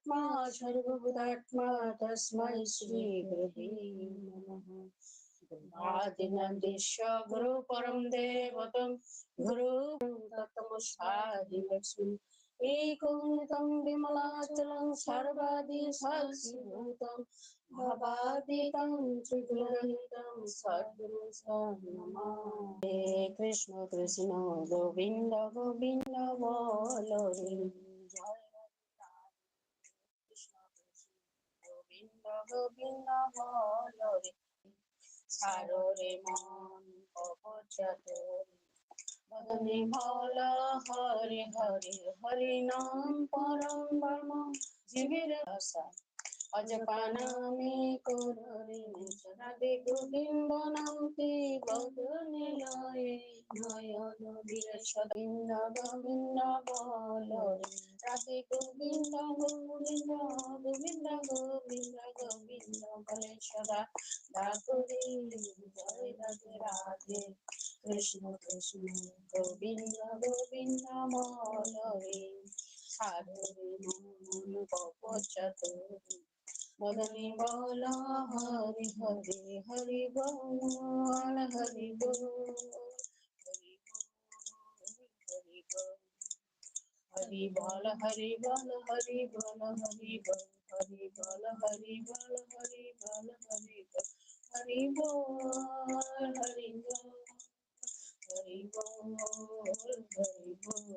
Paramatma Sarvabhutatma Tasmai Shri Gurave Namaha. Adinandisha Guru Param Devatam Guru Tatamashadi Lakshmi Ekunitam Vimalachalam Sarvadi Salsibhutam Bhavaditam Triguranitam Sadguru Sadnama. Hare Krishna Krishna Govinda Govinda Bolori Jai Krishna Krishna Govinda Govinda Bolori Sarore Mon Opachatory Madani Bhala Hari Hari Hari Naam Param Brahma Jivira Asa Ajapanami Korari Nishadade Govinda Namti Bhagani Laye Nayana Virashadinda Govinda Bhalari Radhe Govinda Govinda Govinda Govinda Govinda Baleshada Dakuri Jai Radhe Radhe Krishna Krishna Govinda Govinda Bhalari Sarore Mon Opachatory Madani Bala Hari Hari Hari Bol Hari Bol Hari Bol Hari Bol Hari Bol Hari Bol Hari Bol Hari Bol Hari Bol Hari Bol Hari Bol Hari Bol Hari Bol Hari Bol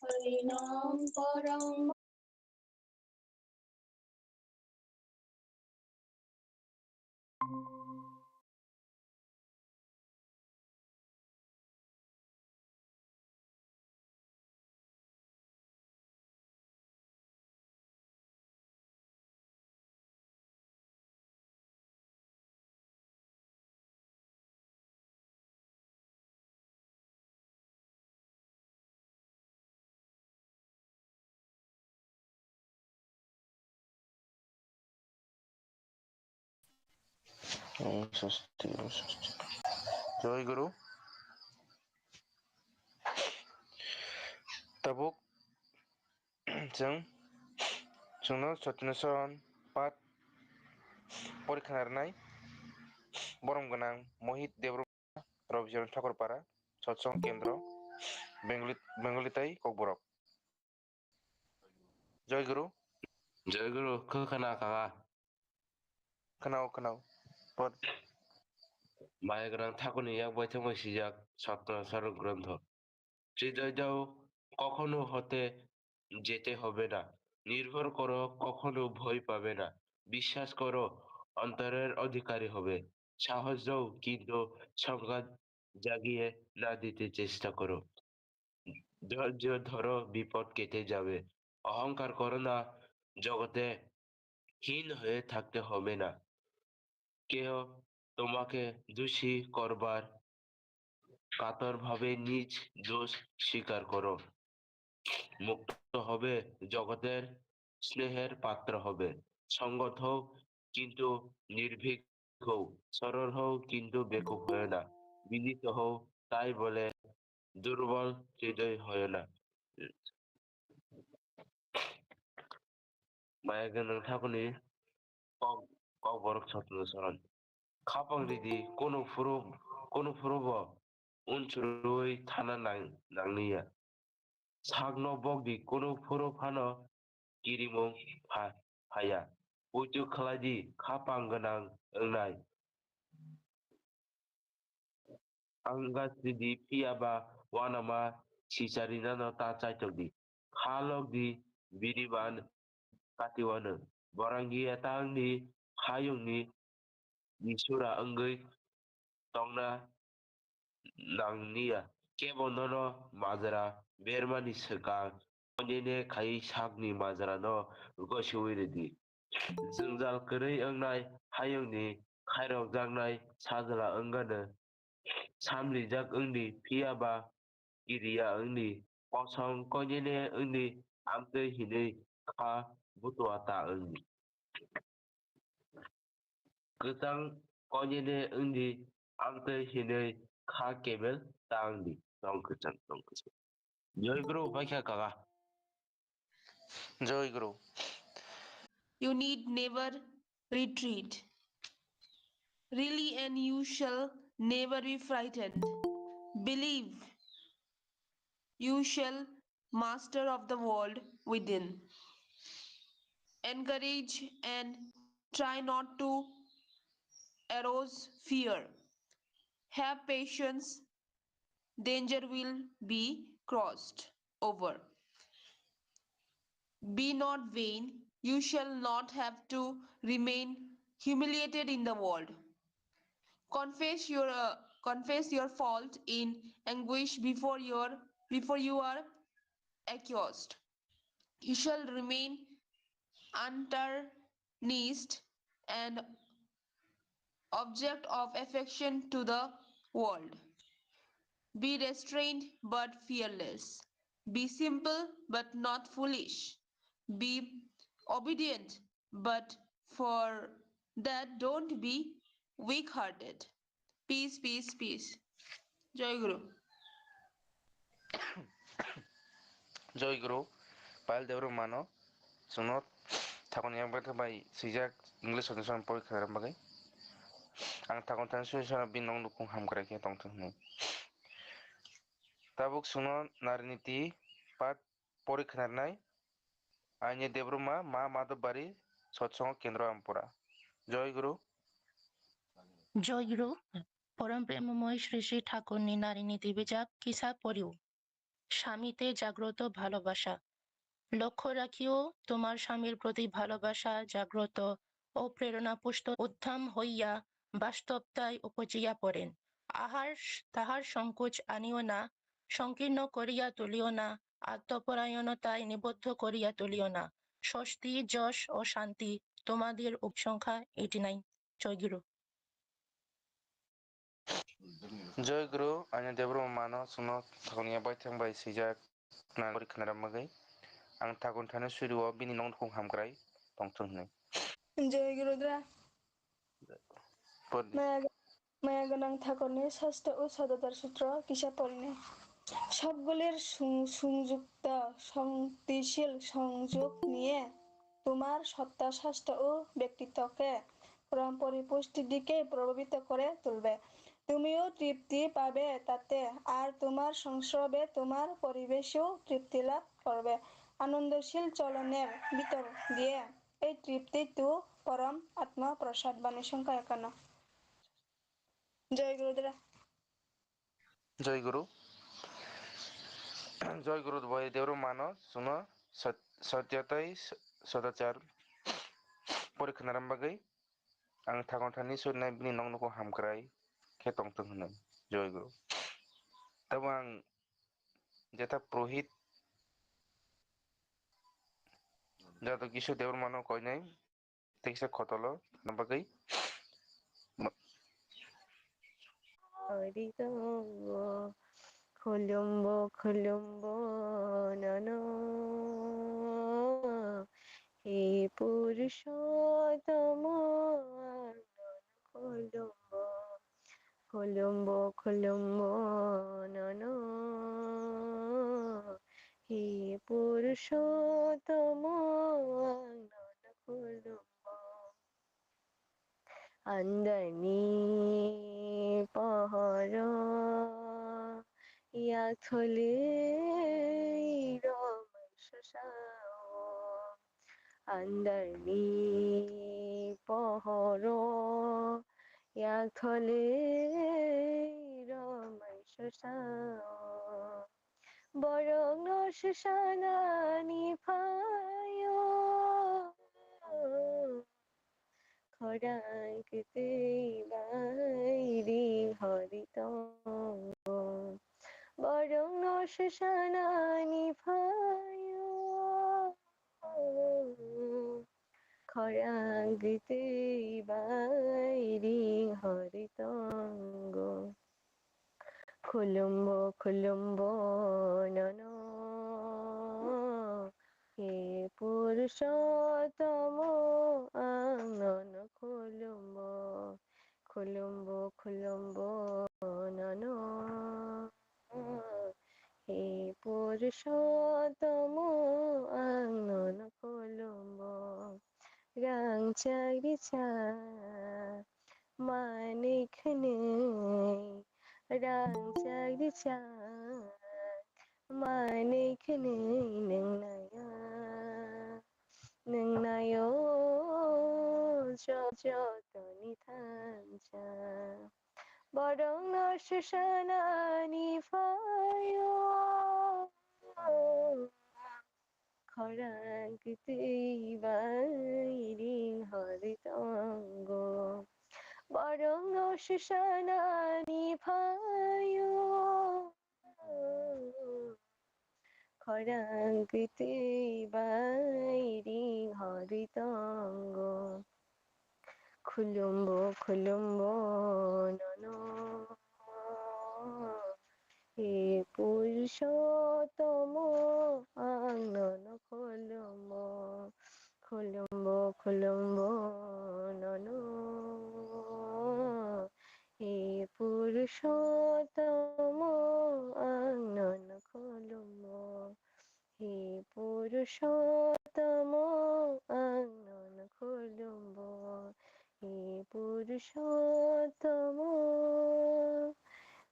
Hari Naam Param Joy Guru Tabuk जोंनो Satyanusaran पाठ परीक्षा नारनाय बरम गोनां Mohit Debbarma Rabi Charan Thakur para Satsang Kendra Bengali Kokborok Joy Guru Jai Guru khana kaga खोनाव पद Maegrang Thakurni yak বৈঠক সিজাক Satyanusaran গ্রন্থ হৃদয় যাও কখনো হতে যেতে হবে না নির্ভর করো কখনো ভয় পাবে না বিশ্বাস করো অন্তরের অধিকারী হবে সাহস দাও কিন্তু সংঘাত জাগিয়ে না দিতে চেষ্টা করো ধৈর্য ধরো বিপদ কেটে যাবে অহংকার করো না জগতে হীন হয়ে থাকতে হবে না কেহ তোমাকে দোষী করবার কাতরভাবে নিজ দোষ স্বীকার করো মুক্ত হবে জগতের স্নেহের পাত্র হবে সঙ্গত হও কিন্তু নির্ভীক হও সরল হও কিন্তু বেকুব হয় না বিনীত হও তাই বলে দুর্বল হৃদয় হয় না মায়াগেন ঠাকুরনি Kokborok Satyanusaran Khapangdidi kono furubo unsurui thana nangniya sagno bogdi kono furu phano kirimung phaya puju khladi khapang ganang engnai angasidi piaba wanama sisarina no ta chaitodi khalogdi biriban katiwana borangi atangni hayungni Nisura anggai tongna nangnia kebonono mazara bermani sekang onene khai sakni mazara no goshuiridi jungjal korei angnai hayungni khairok jangnai sajala angano samlijak angni piaba iriya angni posong konene angni amtoi hinei kha butuata angni Ketang konyene undi amte hinei kha kebel tangdi tong kecang. Joy Guru baikha kaga. Joy Guru. You need never retreat. Really, and you shall never be frightened. Believe you shall master of the world within. Encourage and try not to arouse fear. Have patience, danger will be crossed over. Be not vain, you shall not have to remain humiliated in the world. Confess your fault in anguish before you are accused. You shall remain untarnished and object of affection to the world. Be restrained but fearless. Be simple but not foolish. Be obedient, but for that don't be weak hearted. Peace, peace, peace. Jai Guru. Joy Guru. Payel Debbarma no. Sunod. Thakon yang berita bayi. Sejak English Satyanusaran porikha bagai. Ang thakon tan susana binong dukung hamkrai ke tongthengnai. Tabuk sunod nariniti pat porikha nai. Unnyee Debbarma ma Madab Bari Satsango Kendra Ampura. Joy Guru. জয় গুরু পরম প্রেমময় শ্রী শ্রী ঠাকুর নারী নীতি বেজাক কিসা পড়িও স্বামীতে জাগ্রত ভালোবাসা লক্ষ্য রাখিও তোমার স্বামীর প্রতি ভালোবাসা জাগ্রত ও প্রেরণা পুষ্ট উদ্যম হইয়া বাস্তবতায় উপজিয়া পড়েন তাহার সংকোচ আনিও না সংকীর্ণ করিয়া তুলিও না আত্মপরায়ণতায় নিবদ্ধ করিয়া তুলিও না স্বস্তি যশ ও শান্তি তোমাদের উপসংখ্যা 89 জয় গুরু Joy Guru. Unnyee Debbarma mano sunod. Thakon yang berita bayi. Sejak nan porikha bagai. Ang thakon tan suruo bini nong dukung hamkrai tongthengnai. जय गुरुद्रा Podi. মায়া গণাং ঠাকুরের ষষ্ঠ ও সততার সূত্র কিসা পরিণে সবগুলির সংযুক্ত শক্তিশীল সংযোগ নিয়ে তোমার সত্তা স্বাস্থ্য ও ব্যক্তিত্বকে পরম পরিপুষ্টির দিকে প্রভাবিত করে তুলবে তুমিও তৃপ্তি পাবে তাতে আর তোমার সংস্রবে তোমার পরিবেশেও তৃপ্তি লাভ করবে আনন্দশীল চলনের ভিতর দিয়ে এই তৃপ্তি তো পরম আত্মপ্রসাদ বাণী সংখ্যা 51 জয় গুরুদেব Joy Guru. Joy Guru Boy Debbarma no suno satyatai sadachar porikha bagai. Ang thakon tan suruo bini nong dukung hamkrai ke tongthengnai. Joy Guru. Tabang jeta PURUHIT Jadu Kishore Debbarma no khainai. Tekisa khotolo bagai. Harigo Kolombo Kolombo Nano He Purushottama Kolombo Kolombo Kolombo Nano He Purushottama Kolombo Andani Pahara Yathole Rwmai Debbarma Andani Pahara Yathole Rwmai Debbarma Borong Shashanani Phayo Khorangte Bairi Haritango Borong Shashanani Phayo Khorangte Bairi Haritango Kolombo Kolombo Nano He Purushottama Nano Kolombo Kolombo Kolombo Nano He Purushottama पुरुषोत्तम आंनो खुलुमो गांचारिचा मानिखनै रांचारिचा मानिखनै नोंनायो जतनि थांचा Barang Shoshana Fayo Khorang Kiti Vairing Haritango Barang Shoshana Fayo Khorang Kiti Vairing Haritango Khulumbo nono he purushottamo nono khulumbo nono he purushottamo nono khulumbo he purushottamo nono khulumbo he purushottamo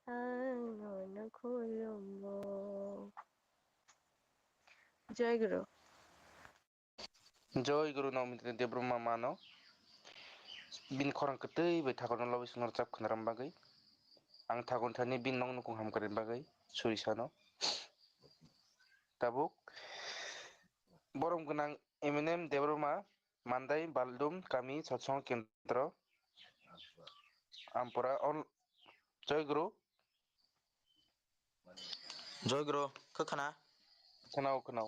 nono khulumbo Jai Guru Joy Guru Mgt Debbarma mano bin khorang ketei bai thakorno lobi sunor chap khnaram bagai ang thagon thani bin nong nukung hamkarin bagai surisano tabuk borom gunang Mg Debbarma Mandai Baldum kami Satsang Kendra Ampura on Joy Guru खोना खोनाव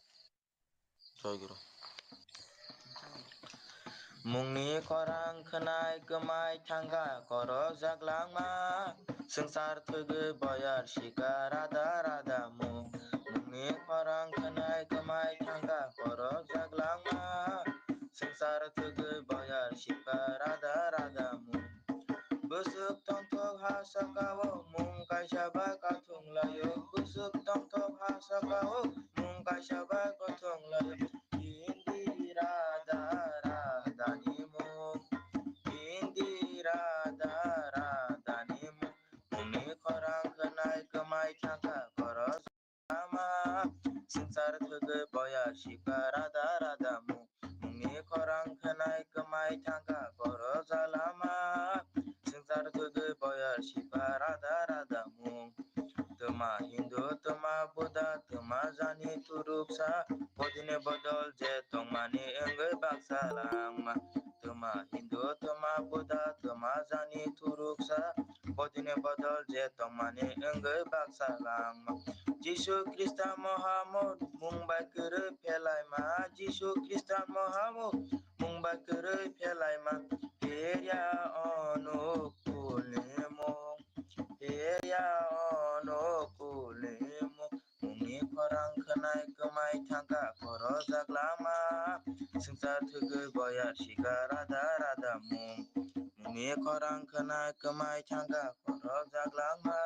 जय गुरु मुंनि खरां खोनाय गोमाय थांगा कर जाग्लांमा संसार थोगो बयार शिका राधा राधा मुंनि खरां खोनाय गोमाय थांगा कर जाग्लांमा संसार थोगो बयार शिका Radha Radha Busuk tongtok hasakawo mung kaisaba katung layo Busuk tongtok hasakawo mung kaisaba katung layo Indira dara dani mung Indira dara dani mung Mungni korang kenai kemai tangka koros sama Sengsar thuge boya shika rada rada mung Mungni korang kenai kemai tangka koros lama Sengsar thuge boya shika rada rada mung Tuma Hindu tuma Buddha tuma jani turuksa Bodine bodol je tongmani engge baksa langma Tuma Hindu tuma Buddha tuma jani turuksa Bodine bodol je tongmani engge baksa langma Jisu Krista Muhammad mungbai kere pelai ma Jisu Krista Muhammad mungbai kere pelai ma Heria ono kulemo Heria ono kulemo Mungi korang kenai kemai tangka koro zaglama Sengsar thuge boyar shika rada rada mung Mungi korang kenai kemai tangka koro zaglama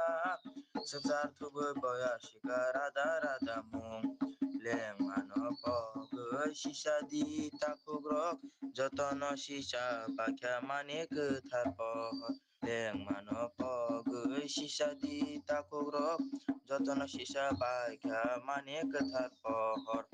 Sengsar thuge boyar shika rada rada mung Leng mano poge sisa di takugrok Jotono sisa bakya mani Kwthar pohor Leng mano poge sisa di takugrok Jotono sisa bakya mani Kwthar pohor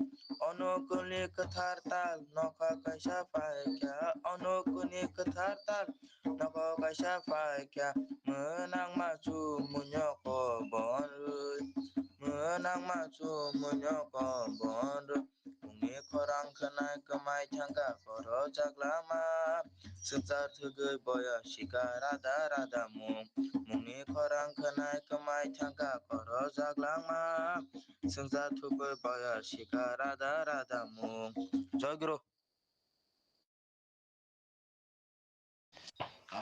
Onukuni Kwthar tal noka kaisa bakya Onukuni Kwthar tal noka kaisa bakya Menang maju munyoko bonrui Menang maju munyoko bonrui Mungi korang kenai kemai tangga koro jaglama Sengsar thuge boya shika rada rada mung Mungi korang kenai kemai tangga koro jaglama Sengsar thuge boya shika rada rada mung Jai Guru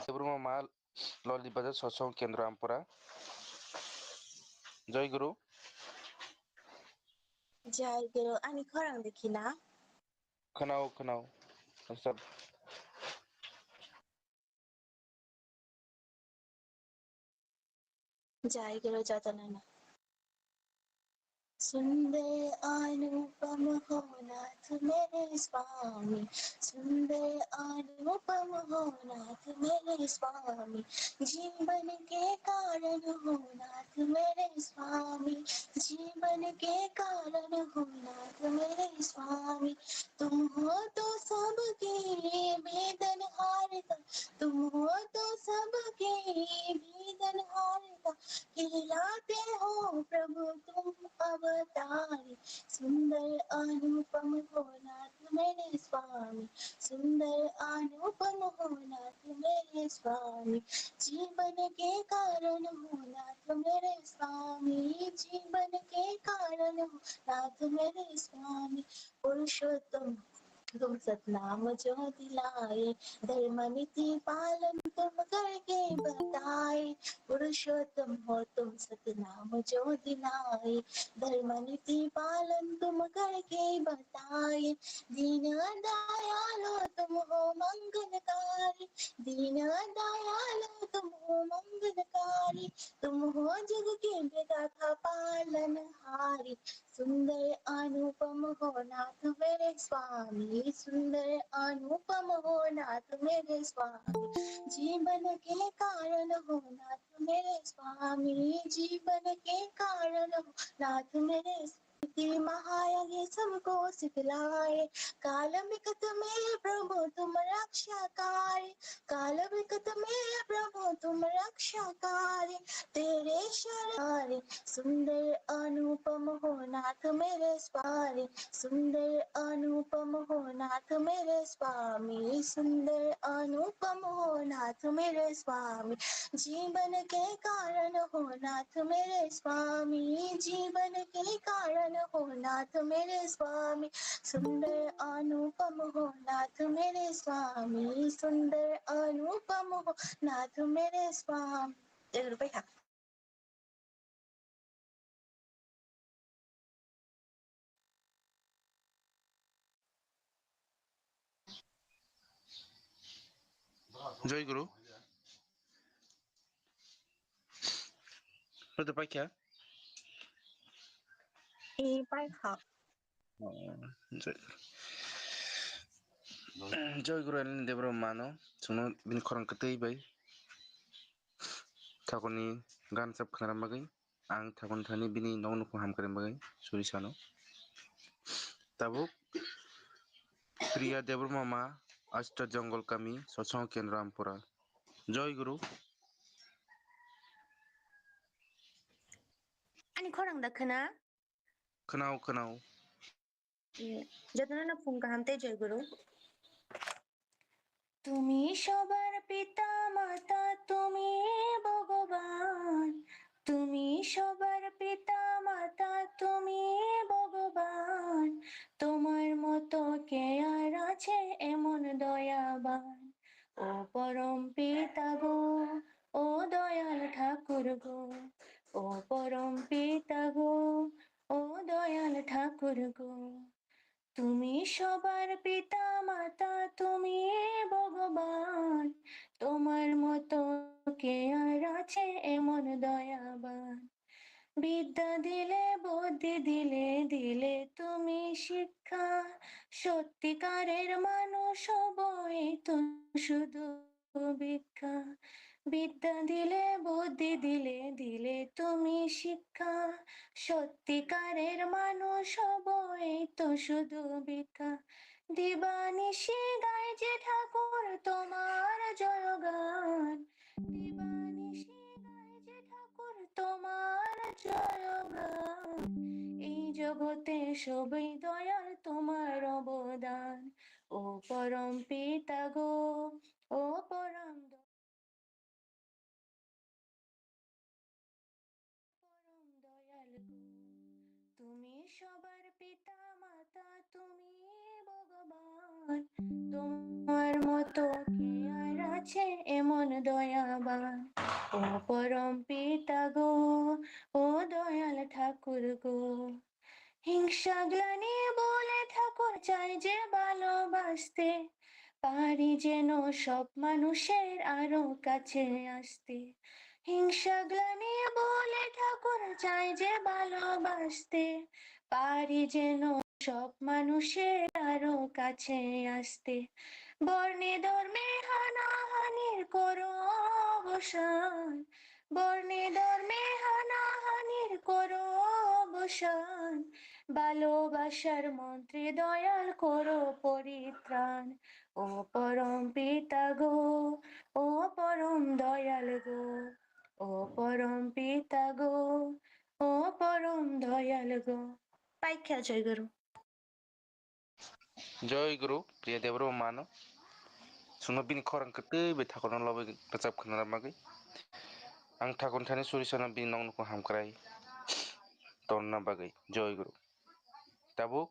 Debbarma mal Lalit Bazar Satsang Kendra Ampura Joy Guru Jai Guru ani khorang dekhina खोनाव सब Jai Guru Jatanana सुंदर अनुपम हो नाथ मेरे स्वामी, सुंदर अनुपम हो नाथ मेरे स्वामी, जीवन के कारण हो नाथ मेरे स्वामी, जीवन के कारण हो नाथ मेरे स्वामी, तुम हो तो सबके वेदन हारता, तुम हो तो सबके वेदन हारता, कहलाते हो प्रभु तुम अवतारी, सुंदर अनुपम हो नाथ मेरे स्वामी, सुंदर अनुपम हो नाथ मेरे स्वामी, जीवन के कारण हो नाथ मेरे स्वामी, जीवन के कारण हो नाथ मेरे स्वामी, पुरुषोत्तम तुम सतनाम जो दिलाए, धर्म नीति पालन तुम करके बताए, पुरुषोत्तम हो तुम सतनाम जो दिलाए, धर्म नीति पालन तुम करके बताए, दीन दयालो तुम हो मंगलकारी, दीन दयालो तुम हो मंगलकारी, तुम हो जग के विधाता पालनहारी, सुंदर अनुपम हो नाथ मेरे स्वामी, सुंदर अनुपम हो नाथ मेरे स्वामी, जीवन के कारण हो नाथ मेरे स्वामी, जीवन के कारण हो नाथ मेरे महायज्ञ सबको सिखलाए, काल विकट में प्रभु तुम रक्षाकारी, काल विकट में प्रभु तुम रक्षाकारी, तेरे शरण सुंदर अनुपम हो नाथ मेरे स्वामी, सुंदर अनुपम हो नाथ मेरे स्वामी, सुंदर अनुपम हो नाथ मेरे स्वामी, जीवन के कारण हो नाथ मेरे स्वामी, जीवन के कारण हो नाथ मेरे स्वामी, सुंदर अनुपम हो नाथ मेरे स्वामी, सुंदर अनुपम हो नाथ मेरे स्वामी। 1 रुपयेค่ะ जय गुरु तो पाइख्या ไปค่ะ जय गुरु Unnyee Debbarma no जोंनो बिनि खौरां कतै बाय थागनि गान सब खोनाराम बागै आं थागन थानि बिनि नौनको हामकरेम बागै सुरिसानो ताबुक प्रिया Debbarma ma Ashta Jungle kami Satsang Kendra Ampura जय गुरु आंनि खौरां खोना खोनाव যতনা ফোন কাহামতে জয়গুরু তুমি সবার পিতা মাতা তুমি ভগবান তুমি সবার পিতা মাতা তুমি ভগবান তোমার মতো কে আর আছে এমন দয়াবান ও পরম পিতা গো ও দয়াল ঠাকুর গো ও পরম পিতা গো ও দয়াল ঠাকুর গো তুমি সবার পিতা মাতা তুমি ভগবান তোমার মতো কে আর আছে এমন দয়াবান বিদ্যা দিলে বুদ্ধি দিলে দিলে তুমি শিক্ষা সত্যিকারের মানুষ হবই তো শুধু ভিক্ষা বিদ্যা দিলে বুদ্ধি দিলে দিলে তুমি শিক্ষা সত্যিকারের মানুষ হবই তো শুধু ভিক্ষা দিবানিশি গায় যে ঠাকুর তোমার জয়গান দিবানিশি গায় যে ঠাকুর তোমার জয়গান এই জগতে সবই দয়াল তোমার অবদান ও পরম পিতা গো ও পরম দয়াল গো তুমি সবার পিতা মাতা তুমি ভগবান তোমার মতো কে আর আছে এমন দয়াবান ও পরম পিতা গো ও দয়াল ঠাকুর গো হিংসা গ্লানি বলে ঠাকুর চাই যে ভালোবাসতে পারি যেন সব মানুষের আরো কাছে আসতে হিংসা গ্লানি বলে ঠাকুর চাই যে ভালোবাসতে পারি যেন সব মানুষের আরো কাছে আসতে বর্ণে ধর্মে হানাহানির করো অবসান বর্ণে ধর্মে হানাহানির করো অবসান ভালোবাসার মন্ত্রে দয়াল করো পরিত্রাণ ও পরম পিতা গো ও পরম দয়াল গো ও পরম পিতা গো ও পরম দয়াল গো পাইখ্যা জয় গুরু जय गुरु प्रिय देवरो मानो सुनो बिन खरं कते बे थाखोन लबे रजाब खना मागै आं थाखोन थानि सुरिसना बिन नंगको हामक्राय तन्ना बागै जय गुरु दाबो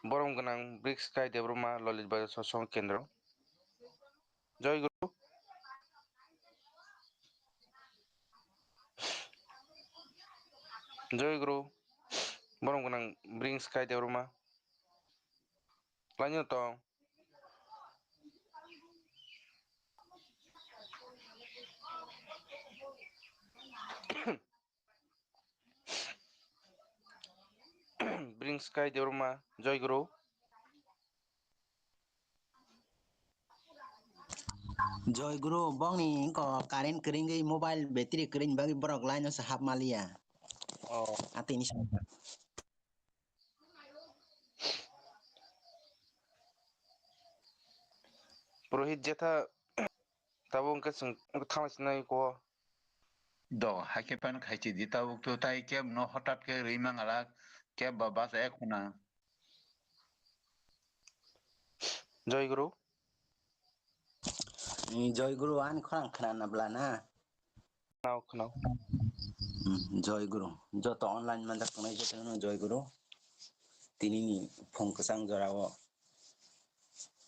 बरम गनां ब्रिक्सky देबरमा ललित बाजार सत्संग केन्द्र जय गुरु जय गुरु बरम गनां ब्रिक्सky देबरमा लाइन तो ब्रिंग्सky देबरमा जय गुरु जय गुरु बंगनी को कारेंट करेंगे मोबाइल बैटरी करेंगे बाकी बरक लाइन से हाफ मालिया आते नहीं समझ पुरोहित जेथा तब उनके थांसिनाय को do hakepan khaiti dita ukto tai kem no hotat ke rimang ala ke babas ekuna जय गुरु जय गुरु आन खरां खना नबलाना नाव खनाव जय गुरु जो तो ऑनलाइन में तक नहीं जते न जय गुरु तिनी फोन कसंग जराव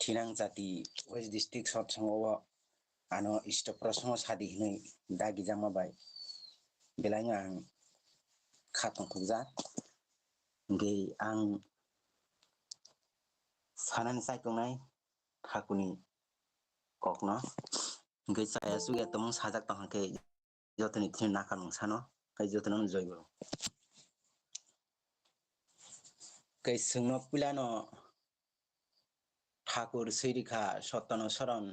थिनांग जाति वेस्ट डिस्ट्रिक्ट सत्संग आनो इष्ट प्रश्न सादि नै दागि जामा बाय बेलाय आं खातन खुजा गे आं सानान सायखनाय ठाकुरनि kokno गे saya suge tomong sajak tangke jotoni tin nakar mungsano kai jotoni joy guru kai sungno pilano ঠাকুর শ্রীরিখা সত্যানুসরণ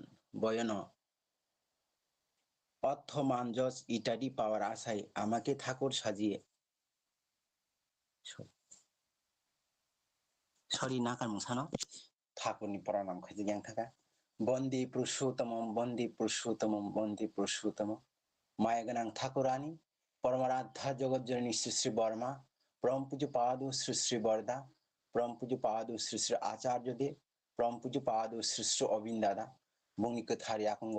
বয়ন অর্থ মানজস ইত্যাদি পাওয়ার আশায় আমাকে ঠাকুর সাজিয়ে সরি নাকার মুসানো ঠাকুরনি প্রণাম খাইতে গ্যাং থাকা বন্দে পুরুষোত্তমম বন্দে পুরুষোত্তমম বন্দে পুরুষোত্তমম মায়া গণাং ঠাকুরানী পরমারাধ্যা জগজ্জননী শ্রী শ্রী বর্মা পরম পূজ্য পাদ শ্রী শ্রী বরদা পরম পূজ্য পাদ শ্রী শ্রী আচার্য দেব परम पूज्य पाद श्री श्री अबिन दादा बुंनि कोथार याखंग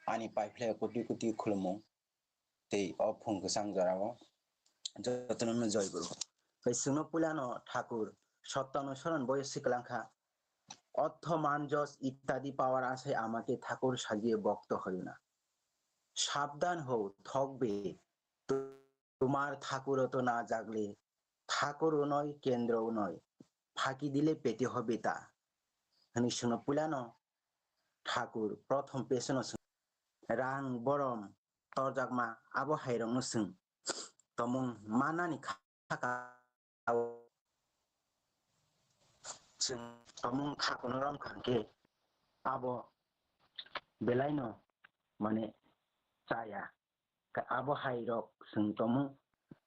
आनि पाइफ्ले कोटि कोटि खुलुमो ते अफुं गोसां जराव जतन जय गुरु कैसुनो पुलानो ठाकुर सत्यानुसरण बयसी कलांखा अर्थ मानजस इत्यादि पाওয়ার आशाয় আমাকে ঠাকুর সাজিয়ে বক্ত হলো না সাবধান হও ঠকবে তোমার ঠাকুরও তো না জাগলে ঠাকুরও নয় কেন্দ্রও নয় ফাঁকি দিলে পেতে হবে তা Hanishono Pulano Thakur Prothom Pesono Rang Borom Torjagma Abo Hairong Nusung Tomong Manani Kaka Sung Tomong Thakunoram Kanke Abo Belaino Mane Saya Ka Abo Hairok Sung Tomong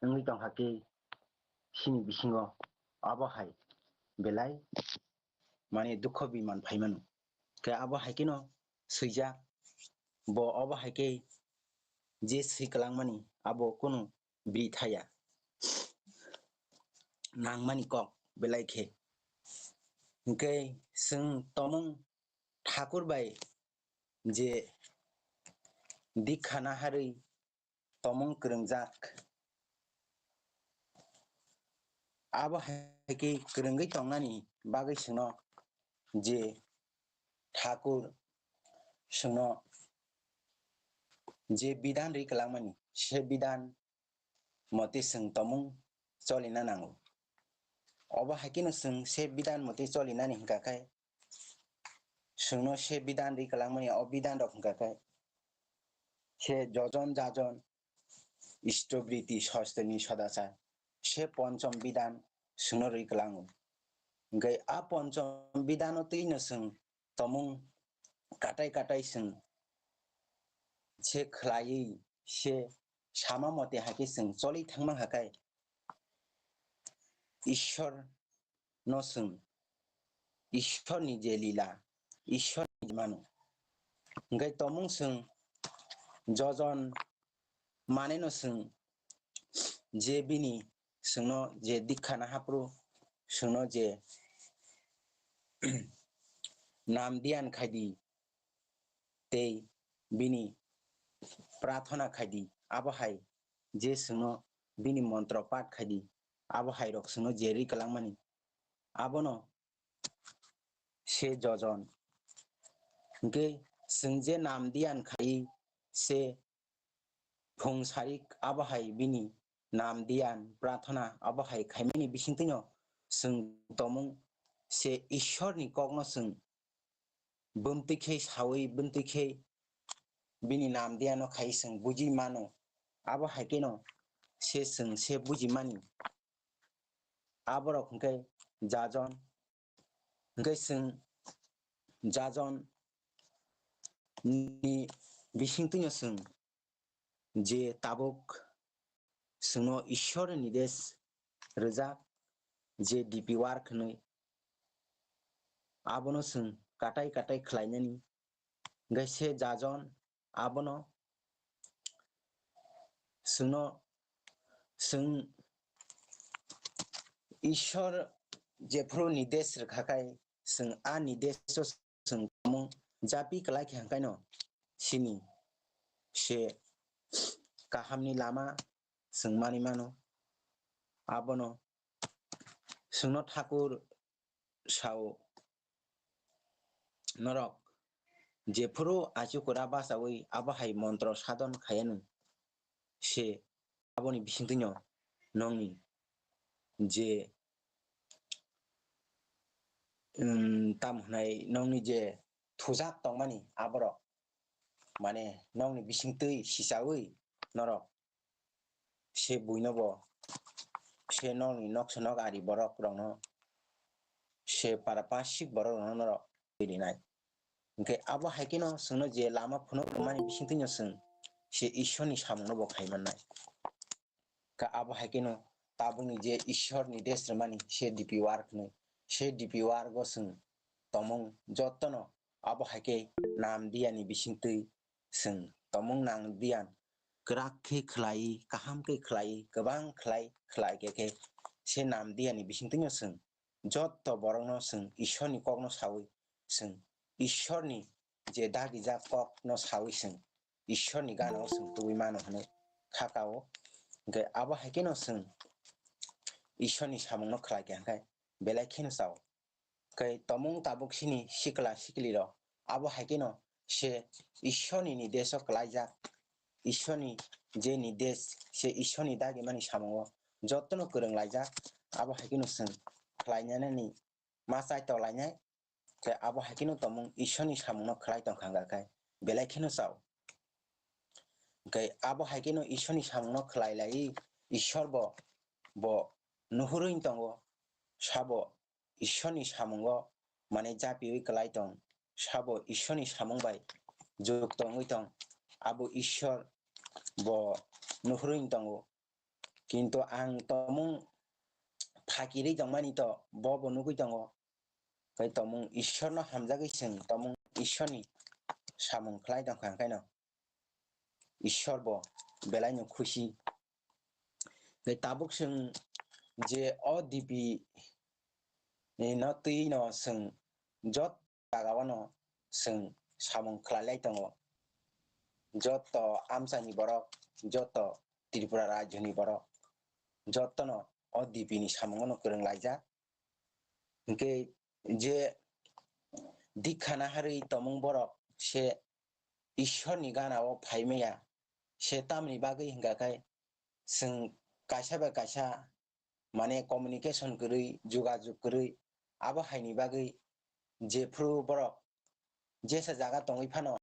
Ngitong Hake Sini Bisingo Abo Hai Belai माने दुख बिमान फाइमान के अब हाइके न सैजा ब अब हाइके जे सैकलां मानि अब कोनो बिथाया नांगमानि कक बेलायखे के जों तमं ठाकुर बाय जे दिखाना हारै तमं गोरोंजाक अब हाइके गोरोंगै तंनानि बागै सोनो जे ठाकुर सोनो जे विधान रिकलांगमानि से विधान मते सों तमं चलिना नांगौ अब हाइकेनो सों से विधान मते चलिना नि हिंकाखाय सोंनो से विधान रिकलांगमानि अब विधान रक हिंकाखाय से जजन जाजन इष्टवृत्ति सस्तनि सदाचार से पंचम विधान सोंनो रैखलाङो ओमफ्राय आ पंचम विधान तैनो जों तमुं काटाय काटाय जों से खलायै से सामा मते हाके जों चलै थांनो हाखाय ईश्वर न जों ईश्वरनि जे लीला ईश्वरनि मानो ओमफ्राय तमुं जों जजन माने न जों जे बिनि जोंनो जे दिखाना हाप्रो जोंनो जे नाम ध्यान खायदी ते बिनि प्रार्थना खायदी आबहाय जे जोंनो बिनि मंत्र पाठ खायदी आबहाय रक जोंनो जेरी कलांमानि आबनो से जजन ओमफ्राय जों जे नाम ध्यान खायी से फुंसारिक आबहाय बिनि नाम ध्यान प्रार्थना आबहाय खायमानि बिसिंतिनो जों तमुं से ईश्वरनि कग्न जों बुमतिखे सावै बुमतिखे बिनि नाम ध्यान खायी जों बुजि मानो आबहाय केनो से जों से बुजि मानि आबरक ओमफ्राय जाजन ओमफ्राय जों जाजन नि बिसिंतिनो जों जे ताबुक जोंनो ईश्वर निदेश रोजाक जे डिपि वार्क नै आबनो जों काटाय काटाय खलायनानि गैसे जाजन आबनो जोंनो जों ईश्वर जेफ्रो निदेश रखाखाय जों आ निदेश जों तमुं जापि कलाय हांखाय न सिनि से काहामनि लामा जों मानि मानो आबनो जोंनो ठाकुर साव नरक जेफ्रो आजुकरा बासावै आबहाय मंत्र साधन खायानो से आबनि बिसिंतिनो नंनि जे ताम होनाय नंनि जे थुजाक तंमानि आबरक माने नंनि बिसिंतै सिसावै नरक से बुइनबो से नंनि नक्सनक आरि बरक रंनो से पारापासिक बरक रंनो नरक बिदिनाय ओमफ्राय आबो हायकेनो जोंनो जे लामा फुनो माने बिसिंतिनो जों से ईश्वरनि सामनो बो खायमाननाय का आबो हायकेनो ताबुनि जे ईश्वरनि देश मानि से डिपि वार्क नै से डिपि वार्क जों तमुं जत्तनो आबो हायके नाम दियानि बिसिंतै जों तमुं नाम दियान गराखे खलायै काहामके खलायै गोबां खलाय केके से नाम दियानि बिसिंतिनो जों जत्त बरंनो जों ईश्वरनि कग्न सावै जों ईश्वरनि जे दागि जा कग्न सावै जों ईश्वरनि गानाव जों तुइ मानो होनो खाकाओ ओमफ्राय आबो हायकेनो जों ईश्वरनि सामंनो खलायके हांखाय बेलायखेनो साव ओमफ्राय तमुं ताबुकसिनि सिकला सिकलिर आबो हायकेनो से ईश्वरनि निदेश कलायजाक ईश्वरनि जे निदेश से ईश्वरनि दागे मानि सामंगो जत्तनो गोरों लायजाक आबो हायकेनो जों खलायनानै मा चाइताव लायनाय ओमफ्राय आबो हायकेनो तमुं ईश्वरनि सामंनो खलाय तंखांगाखाय बेलायखेनो साव ओमफ्राय आबो हायकेनो ईश्वरनि सामंनो खलायलायै ईश्वर बो नुहुरैनो दंगो साबो ईश्वरनि सामंगो माने जापियै कलाय दं साबो ईश्वरनि सामंबाय जुग दङै दं आबो ईश्वर बो नुहुरैनो दंगो किन्तु आं तमुं फाकिरै दंमानिथ बो नुगै दंगो ओमफ्राय तमुं ईश्वरनो हामजागै जों तमुं ईश्वरनि सामं खलाय दंखायनो ईश्वर बो बेलायनो खुसि ताबुक जों जे अ डिपि न तै न जों जत जागावनो जों सामं खलायलाय दङ जत आमसानि बरक जत त्रिपुरा राज्योनि बरक जत्तनो अ डिपिनि सामंनो गोरों लायजा ओमफ्राय जे दिखाना हारै तमुं बरक से ईश्वरनि गानाव फायमैया से तामनि बागै हिंगाखाय जों कायसा बा कायसा माने कम्युनिकेशन गरै जुगाजुग गरै आबो हायनि बागै जेफ्रु बरक जेसा जागा दङै फानो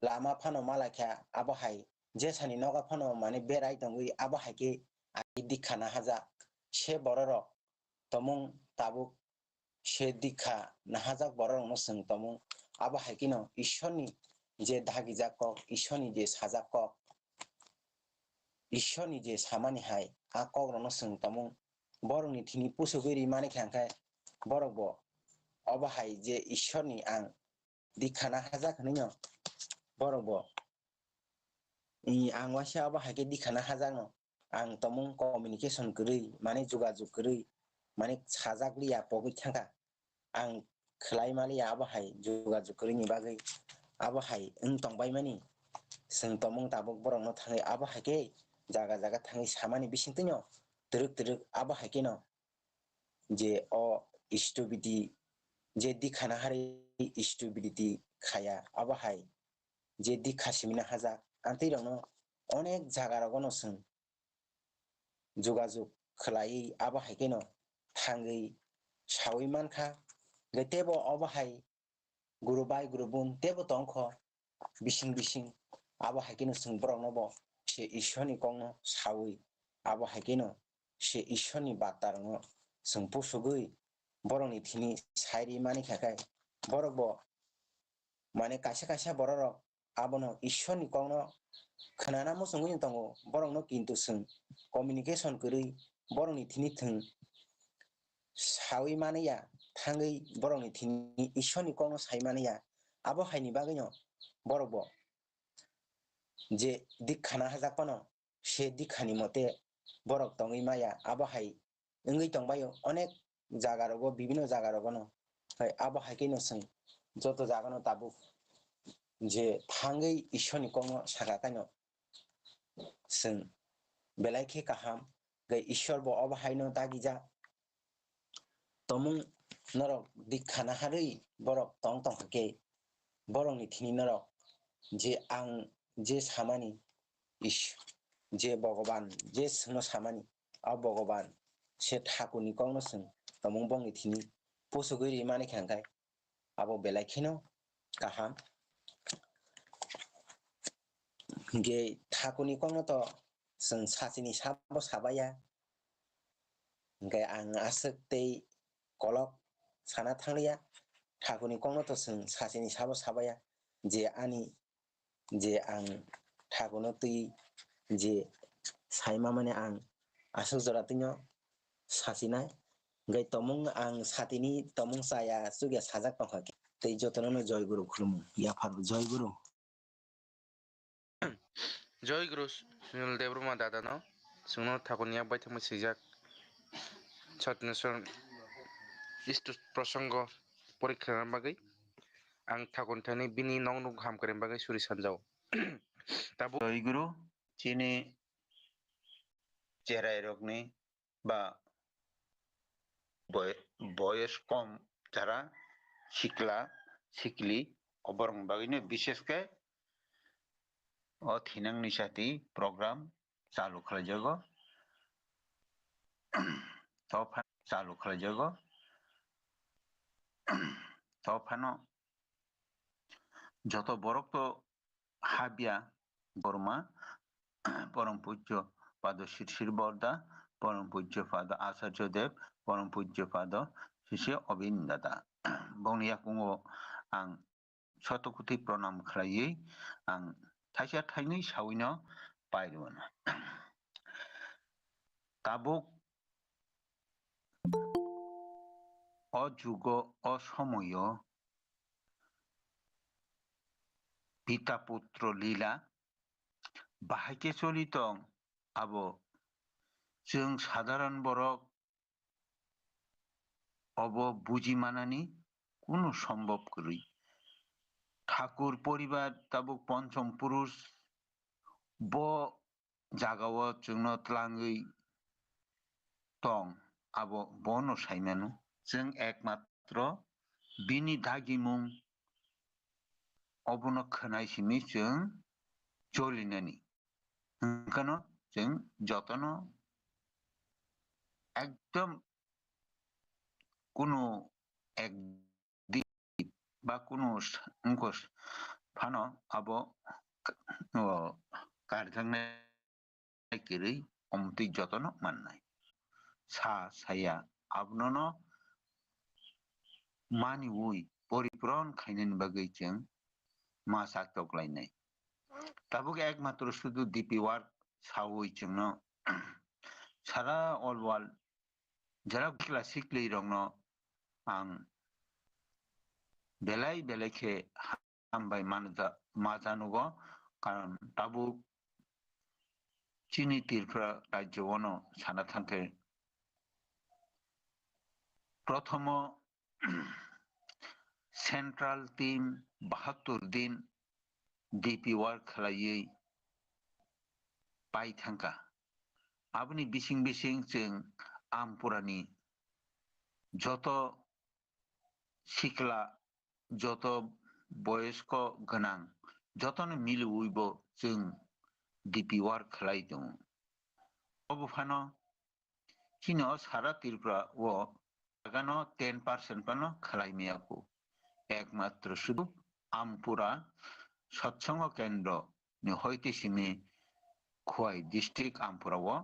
lama phano malakha abo hai jesani noga phano mane berai tongui abo haike ai dikhana haja se bororok tomung tabuk se dikha nahajak bororok no sung tomung abo haikino ishorni je dhagijak kok ishorni je sajak kok ishorni je samani hai a kok no sung tomung borokni thini pusuguri mane khangkai borok bo abo hai je ishorni ang dikhana hajak nino borok bo ang wasa abo haike dikhana hajak no ang tomung communication guri mane jogajog guri mane sajak liya pogoi thangka ang khlai mali abo hai jogajog guri ni bagui abo hai tongbai mani sung tomung tabuk borok no thangai abo haike jaga jaga thangai samani bisingtino truk truk abo haike no je o stupidity je dikhana hari stupidity khaya abo hai je dikha simina haja antei rokno onek jaga rogono sung jogajog khlai abo haike no thangui sawi mankha tebo abo hai guru bai guru bun tebo tongkho bising bising abo haike no sung borok no bo se ishorni kongno sawi abo haike no se ishorni batar no sung pusugui borokni thini sairi mani khakai borok bo mane kaisa kaisa borok abono ishorni kongno khnana musungui tongo borok no kintu sung communication guri borokni thini thung sawi mania thangui borokni thini ishorni kongno sai mania abo haini bagui no borok bo je dikhana hajakpano se dikhani mote borok tongui maya abo hai wngui tongbayo onek jaga rogo bibino jaga rogo no abo haike no sung joto jaga no tabuk je thangui ishorni kongno sakakaino sung belai khe kaham gai ishor bo abo hai no dagija tomung norok dikhana harui borok tong tongkhake borokni thini norok je ang je samani ish je bhagavan je sungno samani a bhagavan se thakurni kongno sung tomung bongni thini pusugui rimani khangkai abo belai kheno kaham ge thakurni kongno to sung sachini sabo sabaya ge ang asuk tei kolok sana thanglia thakurni kongno to sung sachini sabo sabaya je ani je ang thakurno tui je saima mane ang asuk jora tino sachinai gai tomung ang satini tomung saya sugia sajak tongkhake tei jotono no joy guru khulumu yapar joy guru Joy Guru Sunil Debbarma dada no sungno thakuni yak bai thangma sijak Satyanusaran istu prasango porikha bagui ang thakun thani bini nong nong ham kare bagui suri sanjao tabu Joy Guru chini cherai rokni ba বয়স কম যারা শিখলি অবরং বাগিনে বিশেষকে অথিনাং নিশাতি programme চালু খালাইজাগো চালু খালাইজাগো তফানো যত বরক তো হাবিয়া বর্মা পরম পূজ্য পাদ শির বর্দা পরম পূজ্য পাদ আচার্য দেব পরম পূজ্য পাদ শিষ্য অবিন্দাদা বংনিয়া কুঙ্গো আং শতকুতি প্রণাম খালাইयै আং थाइसे थाइनै सावैनो पाइदोंमोन ताबुक अजुग असमय पिता पुत्र लीला बाहायके चलितं आबो जों साधारण बरक अब बुजिमानानि कुनु सम्भव करै ठाकुर परिवार ताबुक पंचम पुरुष bo jagao जोंनो tlangui tong abo bono saimanu जों एकमात्र bini dagimung obono khanaisimi जों jolinani ओंखानो जों जतनो एकदम कुनु एक बा कुनु Fano abo karjangnai kiri omti jotono mannai. Sa saya abnono mani ui poripuron khainai bagai jeng masak toklainai. Tabuk ekmatro শুধু DP work সাউই জন্য সারা অল ওয়ার্ল্ড যারা ক্লাসিকলি রং আং বেলাই বেলাইকে হামবাই মাজানুগো কারণ তাবুক চিনি তীরফ্রা রাজ্য বন সানা থাঙ্কে প্রথম সেন্ট্রাল টিম 72 দিন DP work খেলাইयै পাই থাঙ্কা আপনি বিশিং বিশিং जों আমপুরানি যত শিকলা যত বয়স্ক গোনাं যতনো মিল উইব जों DP work খেলাই দं অবফানো চিনো সারা ত্রিপুরা ও গানো 10% পানো খেলাই মিয়াকু একমাত্র শুধু আমপুরা সৎসঙ্গ কেন্দ্র নি হইতে সিমি খোয়াই ডিস্ট্রিক্ট আমপুরাও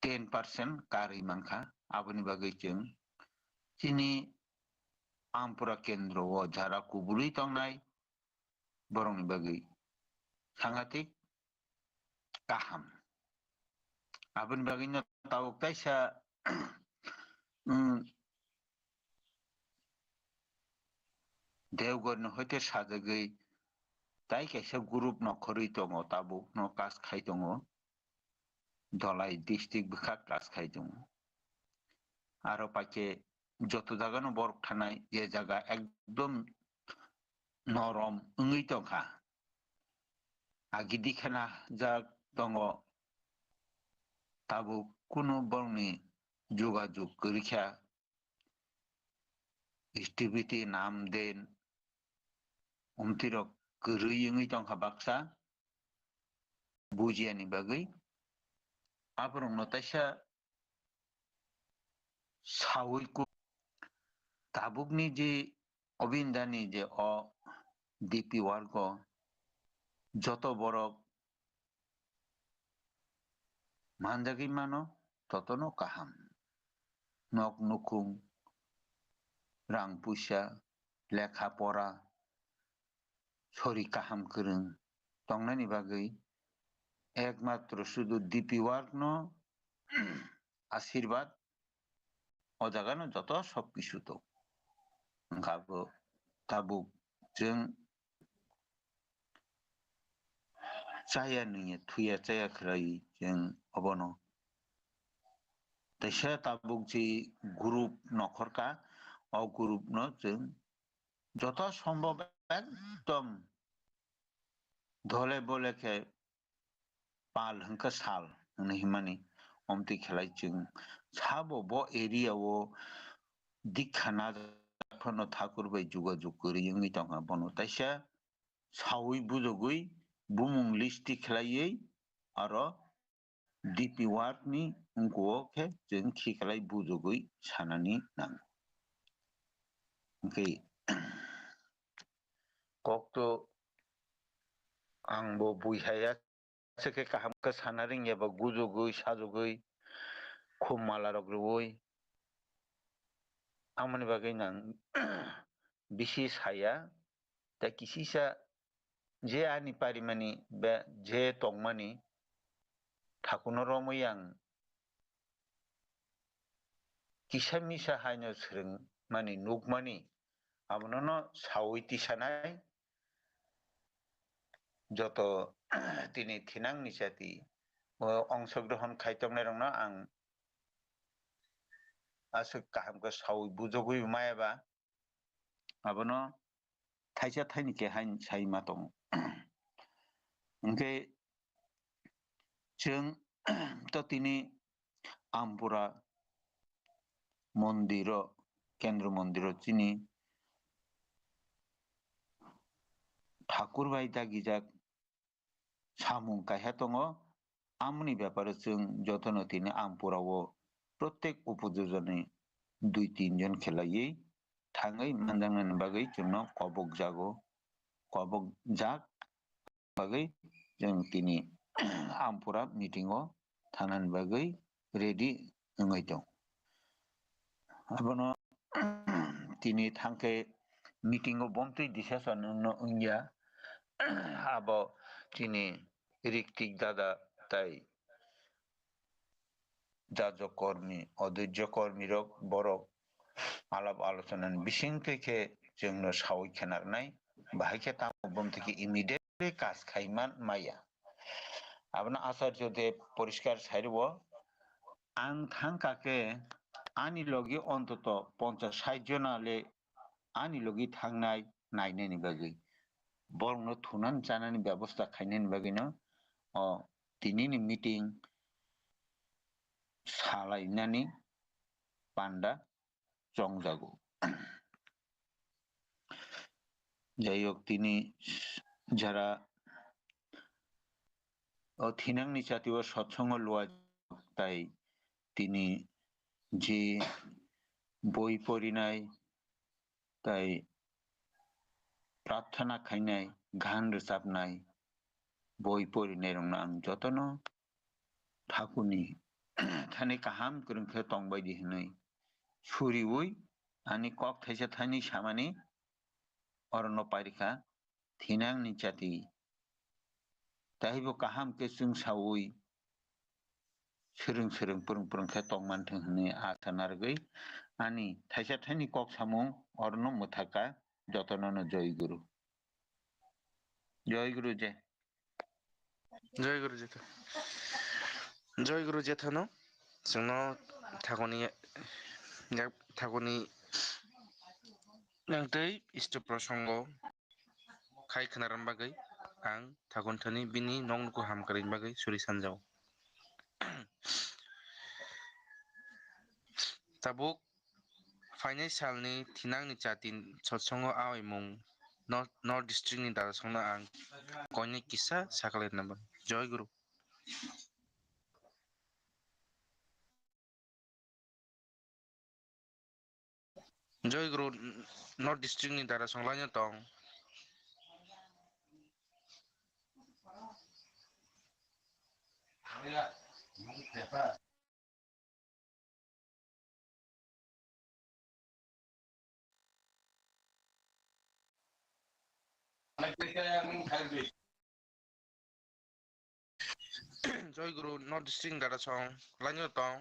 10% কারি মাংখা আবনি বাগै जों চিনি আমপুরা কেন্দ্র ও যারা কুবুরি তংনাই বরংনি বাগै সাংঘাতিক কাহাম আবনি বাগैनो তাওক তাইসা দেওগড় হইতে সাজাগৈ তাই কাইসা গ্রুপ নখরই দङ তাবুক ন কাজ খাই দङ দলাই ডিস্ট্রিক্ট বিখা ক্লাস খাই দङ আরো পাকে যত জায়গানো বরফ থানায় যে জায়গা একদম নরম ওই দংখা আগিদিখানা যা দङ তাবু কোনো বরংনি যোগাযোগ করিখা স্টিভিটি নাম দেন umtirok keruyungi tongkha baksa bujiani bagai abrong notaisa sawiku tabukni je obindani je o DP wargo joto borok manjagi mano totono kaham nok nukung rang puisa lekha pora সরি কাহাম করং তংনানি বাগৈ একমাত্র শুধু DP work ন আশীর্বাদ ও জায়গানো যত সব কিছু তো গাবো তাবুক जों চায়া নিয়ে থুয়া চায়া খরাই जों অবনো তাইসা তাবুক যে গ্রুপ নখরকা ও গ্রুপ ন जों যত সম্ভব একদম ধলে বলেকে পাল হংকা সাল হিমানি অমতি খেলাই जों সাবো ব এরিয়া ও দিখানা ফনো ঠাকুর বাই যোগাযোগ করি ইংনি তংহা বনো তাইসা সাউই বুজগই বুমুং লিস্টি খেলাইयै আর DP work ni ungkoke जों खिखলাই বুজগই সানানি নাং ওকে kokto angbo buihaya seke kaham ke sanaring ya ba gujugui sajugui khumala rogroi amani bagai nang bisi saya ta kisisa je ani parimani be je tongmani thakuno romoyang kisamisa haino sreng mani nukmani abono sawiti sanai যত তিনি থিনাং নিসাতি অংশগ্রহণ খাইতংনাই রংনা আং আসে কাহামকে সাউই বুজগই মায়াবা আবনো থাইসা থাইনিকে হাইন সাইমা दं ओंके जों तो তিনি আমপুরা মন্দির কেন্দ্র মন্দির চিনি ঠাকুর বাই দাগিজাক সামুং কাইহা दङ আমনি ব্যাপারে जों যতনো তিনি আমপুরাও প্রত্যেক উপযোজনে 2-3 জন খেলাইयै থাङै মানজাংনানি বাগै जोंनो कबक जागो kobok jak bagai जों tini Ampura meeting o thanan bagai ready ngai dong. Abono tini thangke meeting o bomtui decision no ungya abo tini রিক্তিক দাদা তাই জাজক কর্মী অধৈর্য কর্মীরক বরক আলাপ আলোচনার বিশিং থেকে जोंनो सावै खेनारनाय बाहायखे तामबम থেকে ইমিডিয়েটলি কাজ খাইমান মাইয়া আপনা আচার্য দেব পরিষ্কার সাইরব আং থাংকাকে আনি লগি অন্তত 50-60 জনালে আনি লগি থাংনাय নাইনাयनि बागै বরং থুনান জানানি ব্যবস্থা খাইনাयनि बागै न दिनैनि मिटिं सालायनानै बान्दा জংজাগো যাই হোক তিনি যারা থিনাংনি জাতীয় সৎসঙ্গ লোয়া তাই তিনি যে বই পড়িনায় তাই প্রার্থনা খাইনায় গান रोजाबनाय বই পড়িনাय রং आं যতनो ঠাকুরনি थाने काहाम गोरोंखो तंबायदि होनाय सुरिवै आनि कक थाइसे थाइनै सामानि अरण्य पारिखा थिनांनि जाति दाहिबो काहाम के जों सावै सोरों सोरों फोरों फोरोंखा तंमानथों होनाय आसा नारगै आनि थाइसे थाइनै कक सामं अरण्य मुथाका जतननो जय गुरु जय जय गुरु जेठ जय गुरु जेठनो जोंनो ठाकुरनि नोंथै इष्ट प्रसंग खाय खोनारन बागै आं थागनथनि बिनि नंगौ हामकारिनि बागै सुरि सानजाव tabuk फाइनाय सालनि थिनांनि जातिन सत्संग आवैमुं नर्थ डिस्ट्रिक्टनि दारासंना आं कयनि किस्सा साखालायनो नामा जय गुरु जय गुरु नर्थ डिस्ट्रिक्टनि दारासंलायनो दं जय गुरु नर्थ डिस्ट्रिक्टनि दारासंलायनो दं